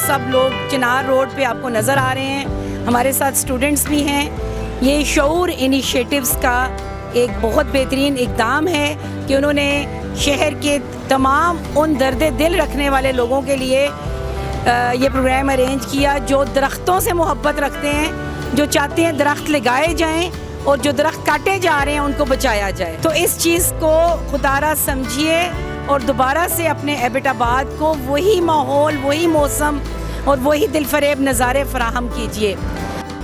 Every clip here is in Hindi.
सब लोग चिनार रोड पे आपको नज़र आ रहे हैं। हमारे साथ स्टूडेंट्स भी हैं। ये शऊर इनिशिएटिव्स का एक बहुत बेहतरीन इक़दाम है कि उन्होंने शहर के तमाम उन दर्द दिल रखने वाले लोगों के लिए ये प्रोग्राम अरेंज किया जो दरख्तों से मोहब्बत रखते हैं, जो चाहते हैं दरख्त लगाए जाएं और जो दरख्त काटे जा रहे हैं उनको बचाया जाए। तो इस चीज़ को खुदारा समझिए और दोबारा से अपने एबटाबाद को वही माहौल, वही मौसम और वही दिलफरेब नज़ारे फराहम कीजिए।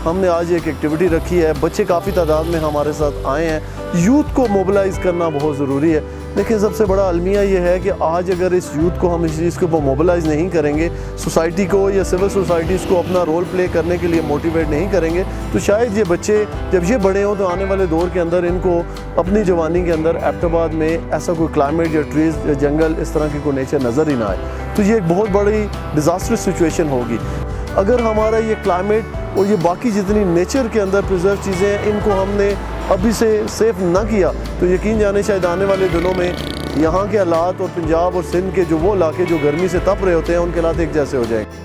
हमने आज एक एक्टिविटी रखी है, बच्चे काफ़ी तादाद में हमारे साथ आए हैं। यूथ को मोबिलाइज़ करना बहुत ज़रूरी है, लेकिन सबसे बड़ा अलमिया ये है कि आज अगर इस यूथ को हम इस चीज़ के ऊपर मोबिलाइज़ नहीं करेंगे, सोसाइटी को या सिविल सोसाइटीज़ को अपना रोल प्ले करने के लिए मोटिवेट नहीं करेंगे, तो शायद ये बच्चे जब ये बड़े हों तो आने वाले दौर के अंदर इनको अपनी जवानी के अंदर एबटाबाद में ऐसा कोई क्लाइमेट या ट्रीज़ या जंगल इस तरह की कोई नेचर नज़र ही ना आए। तो ये एक बहुत बड़ी डिज़ास्टरस सिचुएशन होगी। अगर हमारा ये क्लाइमेट और ये बाकी जितनी नेचर के अंदर प्रिजर्व चीज़ें हैं इनको हमने अभी से सेफ ना किया तो यकीन जाने शायद आने वाले दिनों में यहाँ के हालात और पंजाब और सिंध के जो वो इलाके जो गर्मी से तप रहे होते हैं उनके हालात एक जैसे हो जाएंगे।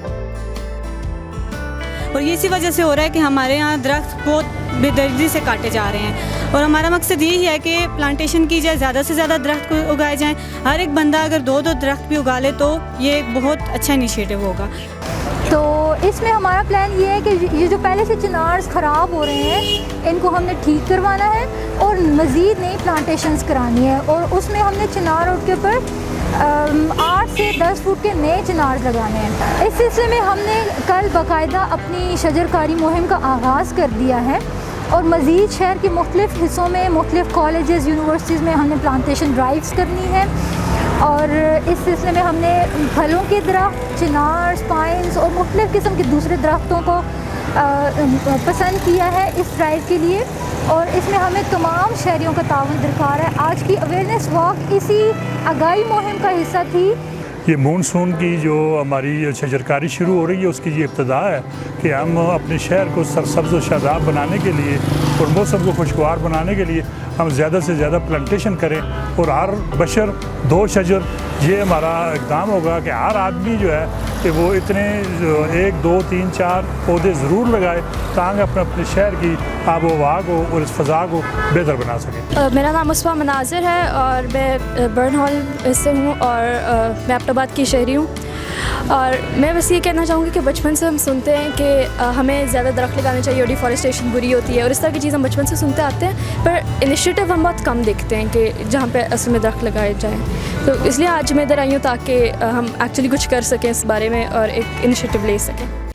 और ये इसी वजह से हो रहा है कि हमारे यहाँ दरख्त बहुत बेदर्दी से काटे जा रहे हैं और हमारा मकसद यही है कि प्लांटेशन की जाए, ज़्यादा से ज़्यादा दरख्त को उगाए जाएँ। हर एक बंदा अगर दो दरख्त भी उगा ले तो ये एक बहुत अच्छा इनिशिएटिव होगा। तो इसमें हमारा प्लान ये है कि ये जो पहले से चिनार्स ख़राब हो रहे हैं इनको हमने ठीक करवाना है और मज़ीद नई प्लांटेशंस करानी है और उसमें हमने चिनार रोड के ऊपर 8 से 10 फुट के नए चिनार लगाने हैं। इस सिलसिले में हमने कल बाकायदा अपनी शजरकारी मुहिम का आगाज़ कर दिया है और मज़ीद शहर के मुख्तलिफ़ हिस्सों में मुख्तलिफ़ कॉलेजेस यूनिवर्सिटीज़ में हमने प्लांटेशन ड्राइव्स करनी है और इस सिलसिले में हमने फलों के दरख्त, चिनार्स, पाइन्स और मुख्तलिफ़ किस्म के दूसरे दरख्तों को पसंद किया है इस ड्राइव के लिए और इसमें हमें तमाम शहरियों का ताउन दरकार है। आज की अवेयरनेस वॉक इसी आगाही मुहिम का हिस्सा थी। ये मानसून की जो हमारी शजरकारी शुरू हो रही है उसकी ये इब्तदा है कि हम अपने शहर को सरसब्ज़ व शादाब बनाने के लिए और मौसम को खुशगवार बनाने के लिए हम ज़्यादा से ज़्यादा प्लांटेशन करें और हर बशर 2 शजर ये हमारा इक़दाम होगा कि हर आदमी जो है कि वो इतने 1, 2, 3, 4 पौधे ज़रूर लगाए ताकि अपने शहर की आब व हवा को और इस फ़ज़ा को बेहतर बना सकें। मेरा नाम मुस्फा मनाज़िर है और मैं बर्न हॉल से हूँ और मैं एबटाबाद की शहरी हूँ और मैं बस ये कहना चाहूँगी कि बचपन से हम सुनते हैं कि हमें ज़्यादा दरख्त लगाने चाहिए और डिफॉरेस्टेशन बुरी होती है और इस तरह की चीज़ हम बचपन से सुनते आते हैं, पर इनिशिएटिव हम बहुत कम देखते हैं कि जहाँ पे असल में दरख्त लगाए जाएँ। तो इसलिए आज मैं इधर आई हूँ ताकि हम एक्चुअली कुछ कर सकें इस बारे में और एक इनिशिएटिव ले सकें।